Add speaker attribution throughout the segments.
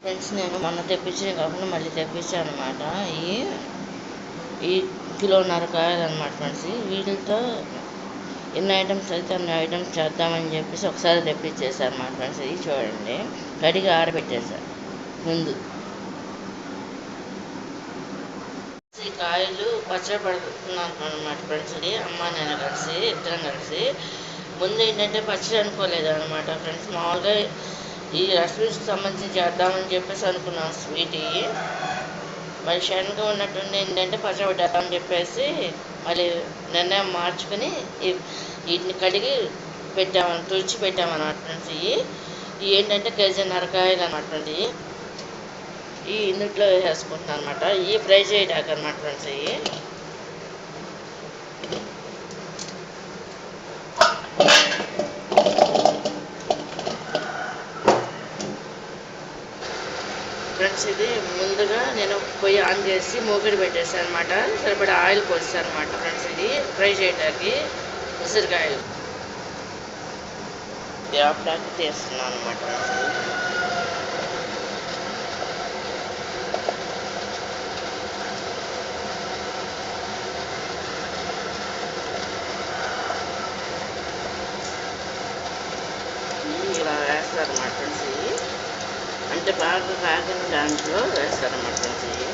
Speaker 1: Friends, నేను మొన్న తెప్పించిన కాకుండా మళ్ళీ తెప్పించాను అనమాట. ఈ కిలోన్నర కాయలు అనమాట ఫ్రెండ్స్. వీటితో ఎన్ని ఐటమ్స్ అయితే అన్ని ఐటమ్స్ చేద్దామని చెప్పేసి ఒకసారి తెప్పించేసాను అనమాట ఫ్రెండ్స్. ఇది చూడండి, కడిగి ఆరబెట్టేసాను ముందు. ఈ కాయలు పచ్చడి పడుతున్నాను అనమాట ఫ్రెండ్స్. ఇది అమ్మ నేను కలిసి ఇద్దరం కలిసి ముందు ఏంటంటే పచ్చడి అనుకోలేదు అనమాట ఫ్రెండ్స్. మామూలుగా ఈ స్వీట్స్కి సంబంధించి చేద్దామని చెప్పేసి అనుకున్నాను. స్వీట్ మరి షన్గా ఉన్నట్టుండి ఏంటంటే పచ్చడి పెట్టామని చెప్పేసి మళ్ళీ నిర్ణయం మార్చుకుని వీటిని కడిగి తుడిచి పెట్టామన్నమాట ఫ్రెండ్స్. ఇవి ఏంటంటే కేజీన్నర కాయలు అనమాట ఫ్రెండ్స్. ఈ ఇందుట్లో వేసేసుకుంటున్నాను అనమాట. ఇవి ఫ్రై చేయడానికి అనమాట ఫ్రెండ్స్. ఇవి ఫ్రెండ్స్, ఇది ముందుగా నేను పొయ్యి ఆన్ చేసి మూగిడి పెట్టేసాను అనమాట. సరిపడా ఆయిల్ పోసాను అనమాట ఫ్రెండ్స్. ఇది ఫ్రై చేయడానికి ఉసిరికాయలు యాప్లాకి తీస్తున్నాను అనమాట ఫ్రెండ్స్. ఇలా వేస్తారన్నమాట ఫ్రెండ్స్. ఇవి అంటే బాగా కాగిన దాంట్లో వేస్తారన్నమాట ఫ్రెండ్స్. ఇవి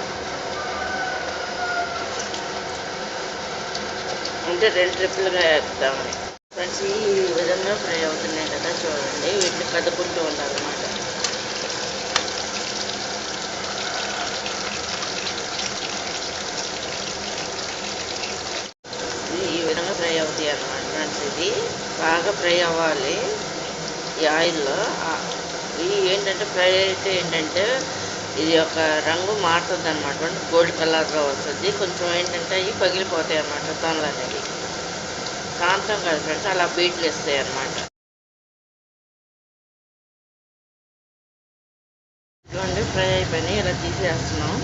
Speaker 1: అంటే 2 ట్రిప్పులుగా వేస్తామని ఫ్రెండ్స్. ఈ విధంగా ఫ్రై అవుతున్నాయి కదా చూడండి. వీటిని కదుపుకుంటూ ఉండాలన్నమాట. ఈ విధంగా ఫ్రై అవుతాయి అన్నమాట ఫ్రెండ్స్. ఇది బాగా ఫ్రై అవ్వాలి ఈ ఆయిల్లో. ఇవి ఏంటంటే ఫ్రై అయితే ఏంటంటే ఇది ఒక రంగు మారుతుంది అనమాట. గోల్డ్ కలర్లో వస్తుంది. కొంచెం ఏంటంటే ఇవి పగిలిపోతాయి అన్నమాట. తొనలు అనేవి కాంతం కాదు ఫ్రెండ్స్, అలా బీట్లు ఇస్తాయి అన్నమాట. చూడండి, ఫ్రై అయిపోయినాయి. ఇలా తీసేస్తున్నాం.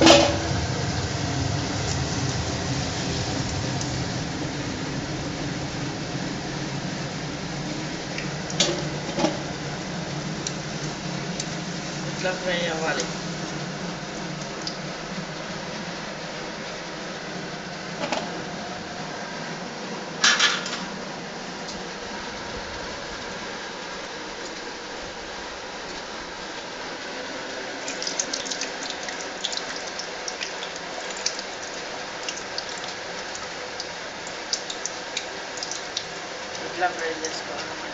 Speaker 1: ఇట్లా ఫ్రై అవ్వాలి. ఇట్లా ఫ్రై చేసుకోవాలన్నమాట.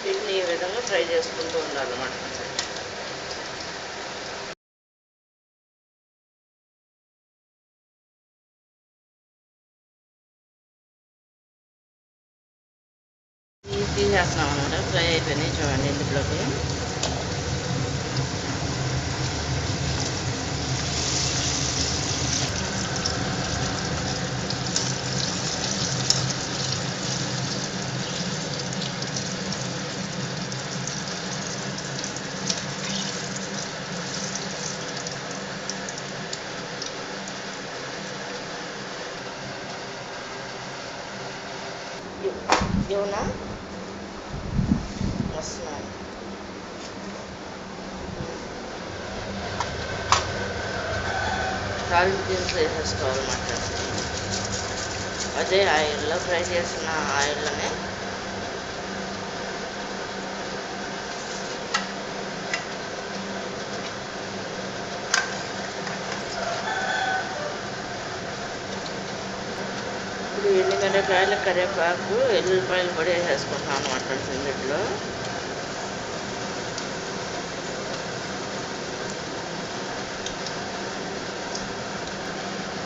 Speaker 1: వీటిని ఈ విధంగా ఫ్రై చేసుకుంటూ ఉండాలన్నమాట. తీసేస్తున్నాం అన్నమాట. ఫ్రై అయిపోయినాయి చూడండి. ఇందులోకి ఇవ్వనా వస్తున్నాను. తాలింపు దినుసులు వేసేసుకోవాలన్నమాట. అదే ఆయిల్లో ఫ్రై చేసిన ఆయిల్లోనే ఇప్పుడు ఎండుమిరపకాయలు, కరివేపాకు, ఎల్లుల్లిపాయలు కూడా వేసేసుకుంటాం అన్నమాట ఫ్రెండ్స్. ఇందులో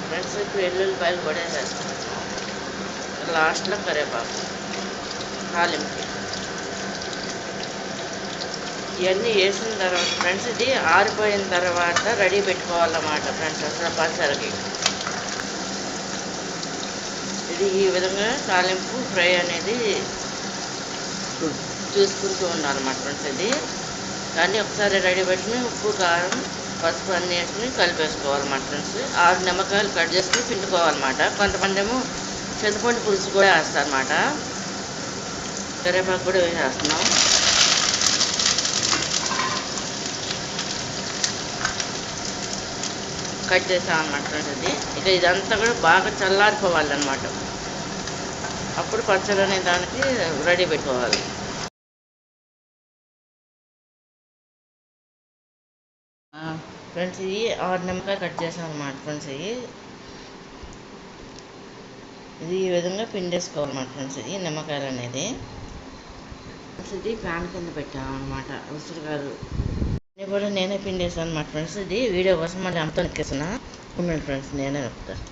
Speaker 1: ఫ్రెండ్స్ ఇప్పుడు ఎల్లుల్లిపాయలు కూడా వేసేసుకుంటాం. లాస్ట్లో కరివేపాకు తాలింపు. ఇవన్నీ వేసిన తర్వాత ఫ్రెండ్స్ ఇది ఆరిపోయిన తర్వాత రెడీ పెట్టుకోవాలన్నమాట ఫ్రెండ్స్. అసలు పచ్చడికి ఇది ఈ విధంగా తాలింపు ఫ్రై అనేది చూసుకుంటూ ఉండాలన్నమాట ఫ్రెండ్స్. ఇది కానీ ఒకసారి రెడీ పెట్టుకుని ఉప్పు కారం పసుపు అన్నీ వేసుకుని కలిపేసుకోవాలన్నమాట ఫ్రెండ్స్. 6 నిమ్మకాయలు కట్ చేసుకుని పిండుకోవాలన్నమాట. కొంతమంది ఏమో చింతపండు పులుసు కూడా వేస్తారన్నమాట. కరివేపాకు కూడా వేసేస్తున్నాం. కట్ చేసామన్నమాట ఫ్రెండ్స్. ఇది ఇక ఇదంతా కూడా బాగా చల్లారిపోవాలన్నమాట. అప్పుడు పచ్చడి అనే దానికి రెడీ పెట్టుకోవాలి. ఫ్రెండ్స్ ఇది 6 నిమ్మకాయలు కట్ చేసాం అన్నమాట ఫ్రెండ్స్. ఇది ఈ విధంగా పిండేసుకోవాలన్నమాట ఫ్రెండ్స్. ఇది నిమ్మకాయలు అనేది ఫ్రెండ్స్. ఇది ఫ్యాన్ కింద పెట్టామన్నమాట. ఉసిరికాయలు ఇది కూడా నేనే పిండేసాను అన్నమాట ఫ్రెండ్స్. ఇది వీడియో కోసం మళ్ళీ అమ్మతో ఎక్కేస్తున్నా. ఉండండి ఫ్రెండ్స్, నేనే చెప్తాను.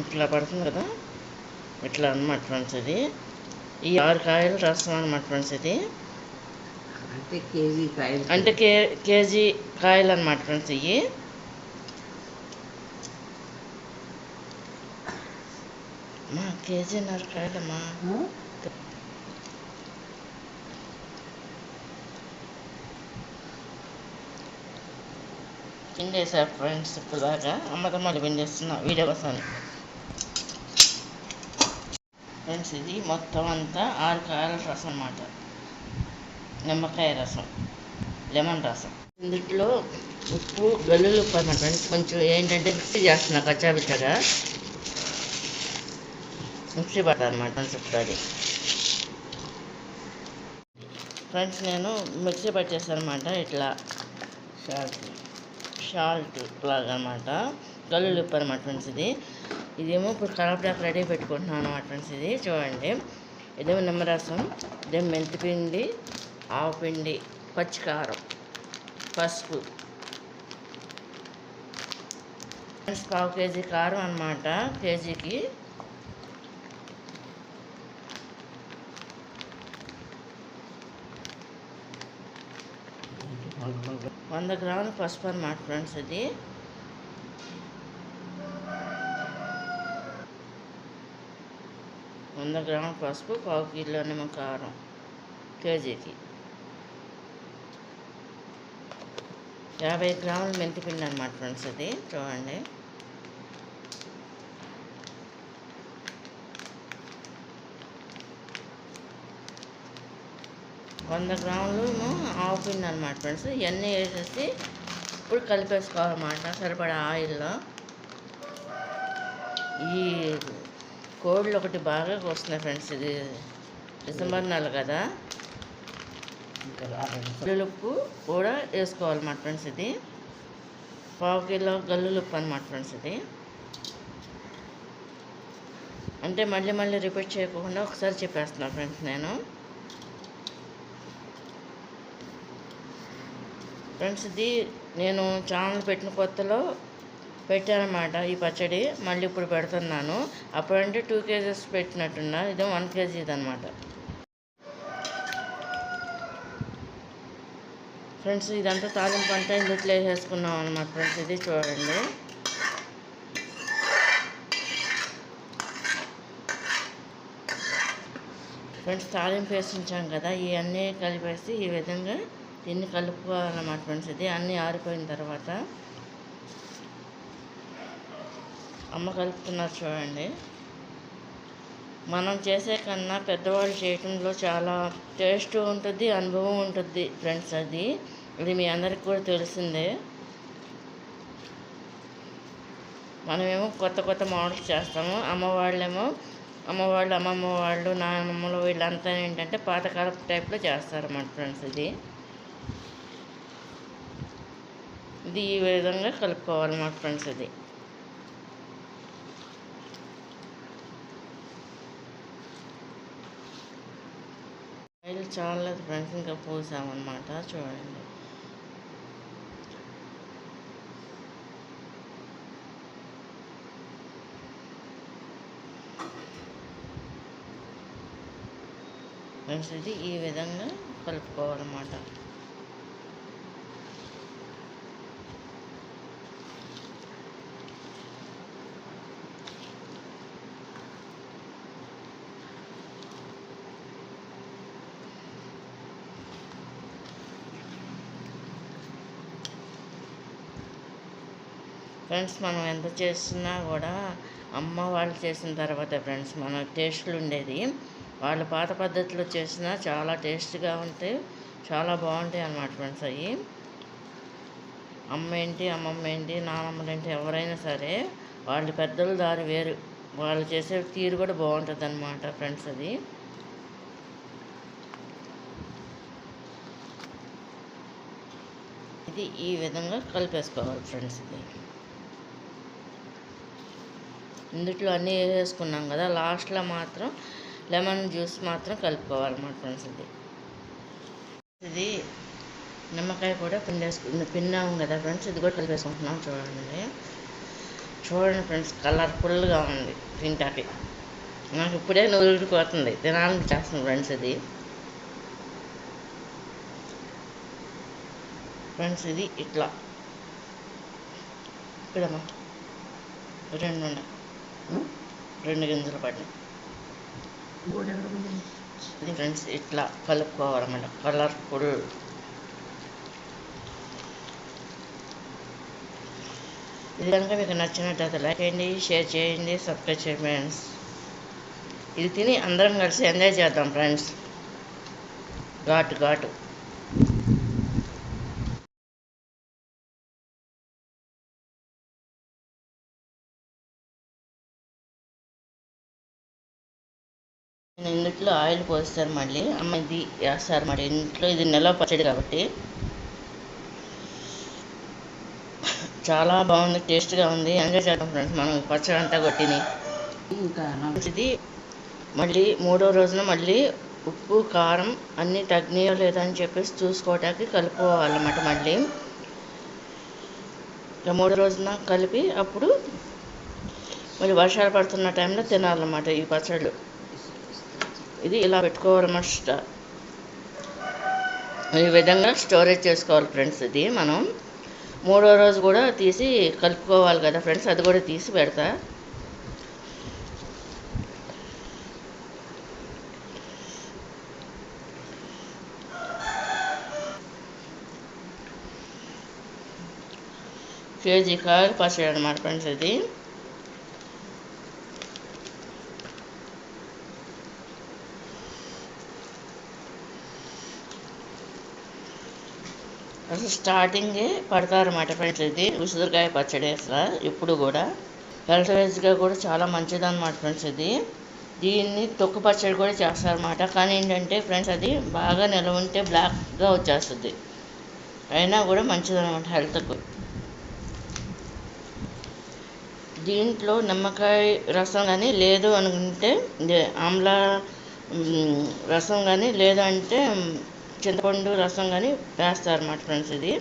Speaker 1: ఇట్లా పడుతుంది కదా, ఇట్లా అన్నమాట ఫ్రెండ్స్. ఇది ఈ 6 కాయలు రసం అన్నమాట ఫ్రెండ్స్. ఇది
Speaker 2: అంటే కేజీ కాయలు,
Speaker 1: అంటే కేజీ కాయలు అన్నమాట ఫ్రెండ్స్. ఇవి మా కేజీన్నర కాయలమ్మా. పిండేసారు ఫ్రెండ్స్. ఇప్పుడు దాకా అమ్మతో మళ్ళీ పిండేస్తున్నా వీడియో కోసం ఫ్రెండ్స్. ఇది మొత్తం అంతా 6 కాయల రసం అన్నమాట. నిమ్మకాయ రసం, లెమన్ రసం. ఇందులో ఉప్పు వెల్లుల్లి ఉప్పు అన్నమాట ఫ్రెండ్స్. కొంచెం ఏంటంటే మిక్సీ చేస్తున్నా కచ్చాబిచ్చగా మిక్సీ పడతాను అన్నమాట ఫ్రెండ్స్. ఇప్పుడు అది ఫ్రెండ్స్ నేను మిక్సీ పట్టేస్తాను అనమాట. ఇట్లా షాల్ట్ లాగా అనమాట. వెల్లుల్లి ఉప్పు అనమాట ఫ్రెండ్స్. ఇదేమో ఇప్పుడు కలపడానికి రెడీ పెట్టుకుంటున్నాను అనమాట ఫ్రెండ్స్. ఇది చూడండి, ఇదేమో నిమ్మరసం, ఇదేమో మెంతిపిండి, ఆవుపిండి, పచ్చికారం, పసుపు ఫ్రెండ్స్. 1/2 కేజీ కారం అన్నమాట. కేజీకి 100 గ్రాములు పసుపు అన్నమాట ఫ్రెండ్స్. ఇది 100 గ్రాముల పసుపు, 1/4 కిలో నిమ్మ కారం కేజీకి, 50 గ్రాముల మెంతిపిండి అన్నమాట ఫ్రెండ్స్. ఇది చూడండి. వంద గ్రాములు ఆవుపిండి అనమాట ఫ్రెండ్స్. ఇవన్నీ వేసేసి ఇప్పుడు కలిపేసుకోవాలన్నమాట సరిపడా ఆయిల్లో. ఈ కోళ్ళు ఒకటి బాగా వస్తున్నాయి ఫ్రెండ్స్. ఇది డిసెంబర్ నెల కదా. గల్లులుప్పు కూడా వేసుకోవాలన్నమాట ఫ్రెండ్స్. ఇది 1/2 కిలో గల్లులుప్పు అనమాట ఫ్రెండ్స్. ఇది అంటే మళ్ళీ మళ్ళీ రిపీట్ చేయకుండా ఒకసారి చెప్పేస్తున్నాను ఫ్రెండ్స్ నేను. ఫ్రెండ్స్ ఇది నేను ఛానల్ పెట్టిన కొత్తలో పెట్టానమాట ఈ పచ్చడి. మళ్ళీ ఇప్పుడు పెడుతున్నాను. అప్పుడంటే 2 కేజెస్ పెట్టినట్టున్నా, ఇదే 1 కేజీ ఇదనమాట ఫ్రెండ్స్. ఇదంతా తాలింపు అంతా ఇందులో వేసేసుకున్నాం అనమాట ఫ్రెండ్స్. ఇది చూడండి. ఫ్రెండ్స్ తాలింపు వేసి ఉంచాం కదా, ఇవన్నీ కలిపేసి ఈ విధంగా దీన్ని కలుపుకోవాలన్నమాట ఫ్రెండ్స్. ఇది అన్నీ ఆరిపోయిన తర్వాత అమ్మ కలుపుతున్నారు చూడండి. మనం చేసే కన్నా పెద్దవాళ్ళు చేయటంలో చాలా టేస్ట్ ఉంటుంది, అనుభవం ఉంటుంది ఫ్రెండ్స్. ఇది మీ అందరికి కూడా తెలిసిందే. మనమేమో కొత్త కొత్త మోడల్స్ చేస్తాము. అమ్మవాళ్ళు, అమ్మమ్మ వాళ్ళు, నాన్నమ్మలు వీళ్ళంతా ఏంటంటే పాతకాలపు టైప్లో చేస్తారన్నమాట ఫ్రెండ్స్. ఇది ఈ విధంగా కలుపుకోవాలన్నమాట ఫ్రెండ్స్. ఇది ఆయిల్ చాలా ఫ్రెండ్స్ ఇంకా పోసామన్నమాట చూడండి. ఫ్రెండ్స్ ఇది ఈ విధంగా కలుపుకోవాలన్నమాట. ఫ్రెండ్స్ మనం ఎంత చేస్తున్నా కూడా అమ్మ వాళ్ళు చేసిన తర్వాత ఫ్రెండ్స్ మన టేస్ట్లు ఉండేది. వాళ్ళు పాత పద్ధతిలో చేసినా చాలా టేస్ట్గా ఉంటాయి, చాలా బాగుంటాయి అన్నమాట ఫ్రెండ్స్. అవి అమ్మ ఏంటి, అమ్మమ్మ ఏంటి, నానమ్మలు ఏంటి, ఎవరైనా సరే వాళ్ళ పెద్దల దారి వేరు, వాళ్ళు చేసే తీరు కూడా బాగుంటుంది అన్నమాట ఫ్రెండ్స్. అది ఇది ఈ విధంగా కలిపేసుకోవాలి ఫ్రెండ్స్. ఇది ఇందులో అన్నీ వేసుకున్నాం కదా, లాస్ట్లో మాత్రం లెమన్ జ్యూస్ మాత్రం కలుపుకోవాలన్నమాట ఫ్రెండ్స్. ఇది నిమ్మకాయ కూడా పిండాము కదా ఫ్రెండ్స్, ఇది కూడా కలిపేసుకుంటున్నాం. చూడండి ఫ్రెండ్స్, కలర్ఫుల్గా ఉంది. తింటాకి నాకు ఇప్పుడే నూరిపోతుంది, తినాలని చేస్తుంది ఫ్రెండ్స్. ఇది ఫ్రెండ్స్ ఇది ఇట్లా ఇక్కడమ్మా రెండు గింజలు పడినాయి. ఇది ఫ్రెండ్స్ ఇట్లా కలుపుకోవాలన్నమాట, కలర్ఫుల్. ఇది కనుక మీకు నచ్చినట్లయితే లైక్ చేయండి, షేర్ చేయండి, సబ్స్క్రైబ్ చేయండి ఫ్రెండ్స్. ఇది తిని అందరం కలిసి ఎంజాయ్ చేద్దాం ఫ్రెండ్స్. ఘాటు నేను ఇందులో ఆయిల్ పోస్తారు, మళ్ళీ అమ్మ ఇది వేస్తారు మరి ఇంట్లో. ఇది నిల్వ పచ్చడి కాబట్టి చాలా బాగుంది, టేస్ట్గా ఉంది. ఎంజాయ్ చేద్దాం ఫ్రెండ్స్ మనం పచ్చడి అంతా కొట్టిని. ఇంకా ఇది మళ్ళీ 3వ రోజున మళ్ళీ ఉప్పు కారం అన్నీ తగ్గినాయో లేదా అని చెప్పేసి చూసుకోవటానికి కలుపుకోవాలన్నమాట. మళ్ళీ 3వ రోజున కలిపి అప్పుడు మళ్ళీ వర్షాలు పడుతున్న టైంలో తినాలన్నమాట ఈ పచ్చళ్ళు. ఇది ఇలా పెట్టుకోవాలన్నమాట, ఈ విధంగా స్టోరేజ్ చేసుకోవాలి ఫ్రెండ్స్. ఇది మనం 3వ రోజు కూడా తీసి కలుపుకోవాలి కదా ఫ్రెండ్స్, అది కూడా తీసి పెడతా. కేజీ కాయలు పచ్చడి అన్నమాట ఫ్రెండ్స్. ఇది అసలు స్టార్టింగే పడతారన్నమాట ఫ్రెండ్స్. ఇది ఉసిరికాయ పచ్చడి అసలు ఇప్పుడు కూడా హెల్త్ వైజ్గా కూడా చాలా మంచిదన్నమాట ఫ్రెండ్స్. ఇది దీన్ని తొక్కు పచ్చడి కూడా చేస్తారన్నమాట. కానీ ఏంటంటే ఫ్రెండ్స్ అది బాగా నిల్వ ఉంటే బ్లాక్గా వచ్చేస్తుంది, అయినా కూడా మంచిదన్నమాట హెల్త్కు. దీంట్లో నిమ్మకాయ రసం కానీ లేదు అనుకుంటే ఆమ్ల రసం కానీ లేదంటే చింతపండు రసం కానీ వేస్తారన్నమాట ఫ్రెండ్స్. ఇది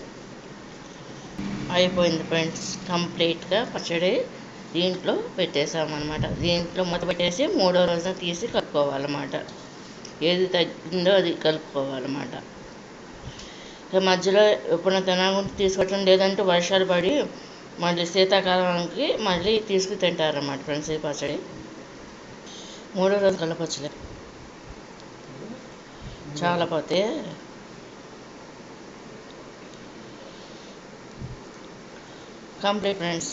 Speaker 1: అయిపోయింది ఫ్రెండ్స్, కంప్లీట్గా పచ్చడి దీంట్లో పెట్టేసామన్నమాట. దీంట్లో మూత పెట్టేసి 3వ రోజున తీసి కలుపుకోవాలన్నమాట. ఏది తగ్గిందో అది కలుపుకోవాలన్నమాట. ఇక మధ్యలో ఎప్పుడైనా తినాలని తీసుకొచ్చడం, లేదంటే వర్షాలు పడి మళ్ళీ శీతాకాలానికి మళ్ళీ తీసుకు తింటారన్నమాట ఫ్రెండ్స్ ఈ పచ్చడి. 3వ రోజు కలపచ్చలే చాలా పోతే కంప్లీట్ ఫ్రెండ్స్.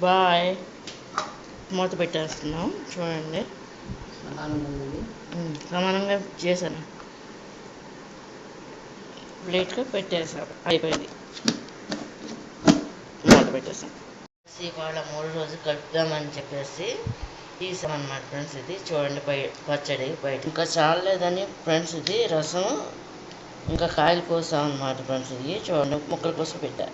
Speaker 1: బాయ్. మూత పెట్టేస్తున్నాం చూడండి, సమానంగా చేశాను, ప్లేట్గా పెట్టేసాం, అయిపోయింది. మూత పెట్టేసాం. ఇవాళ 3 రోజులు కలుపుదామని చెప్పేసి తీసామన్నమాట ఫ్రెండ్స్. ఇది చూడండి పచ్చడి బయట ఇంకా చాలేదని ఫ్రెండ్స్ ఇది రసం ఇంకా కాయలు కోసాం అన్నమాట ఫ్రెండ్స్. ఇది చూడండి ముక్కల కోసం పెట్టా.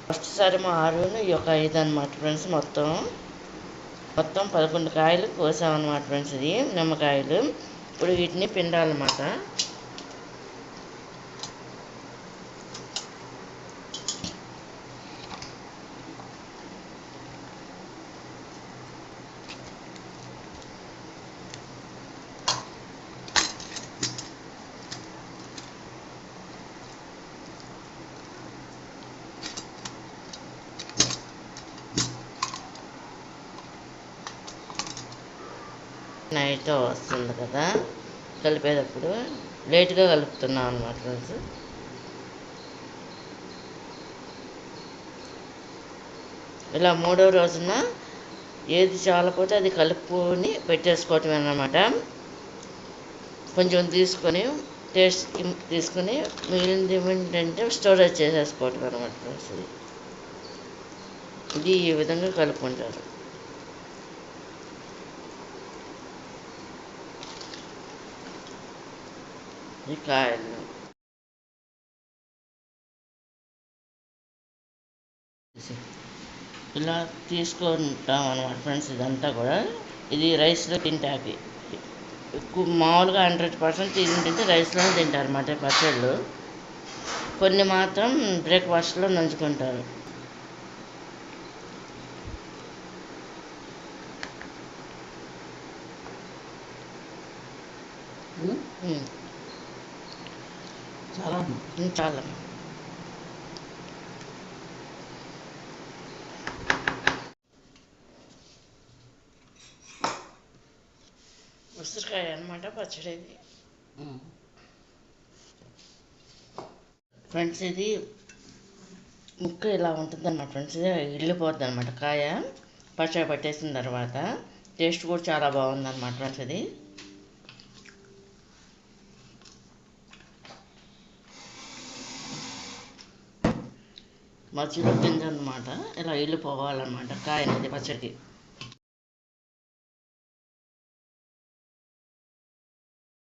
Speaker 1: ఫస్ట్ సారి మా 6 ఈ యొక్క 5 అన్నమాట ఫ్రెండ్స్. మొత్తం 11 కాయలు కోసామన్నమాట ఫ్రెండ్స్. ఇది నిమ్మకాయలు. ఇప్పుడు వీటిని పిండాలన్నమాట. నైట్ వస్తుంది కదా, కలిపేటప్పుడు లేట్గా కలుపుతున్నాం అన్నమాట ఫ్రెండ్స్. ఇలా మూడో రోజున ఏది చాలపోతే అది కలుపుకొని పెట్టేసుకోవటం అన్నమాట. కొంచెం తీసుకొని టేస్ట్కి తీసుకొని మిగిలినది ఏంటంటే స్టోరేజ్ చేసేసుకోవటం అనమాట ఫ్రెండ్స్. ఇది ఈ విధంగా కలుపుకుంటారు. ఈ కాయలు ఇలా తీసుకుంటాం అనమాట ఫ్రెండ్స్. ఇదంతా కూడా ఇది రైస్లో తింటాకి ఎక్కువ మామూలుగా 100% తింటే రైస్లోనే తింటారు అన్నమాట పచ్చళ్ళు. కొన్ని మాత్రం బ్రేక్ఫాస్ట్లో నంచుకుంటారు.
Speaker 2: చాలా
Speaker 1: చాలా ఉసిరికాయ అనమాట పచ్చడి ఇది ఫ్రెండ్స్. ఇది ముక్క ఇలా ఉంటుంది అన్నమాట ఫ్రెండ్స్. ఇది వెళ్ళిపోద్ది అనమాట కాయ పచ్చడి పట్టేసిన తర్వాత. టేస్ట్ కూడా చాలా బాగుందన్నమాట ఫ్రెండ్స్. ఇది మధ్యలో గింజ అనమాట ఇలా వెళ్ళిపోవాలన్నమాట కాయ అనేది పచ్చడికి.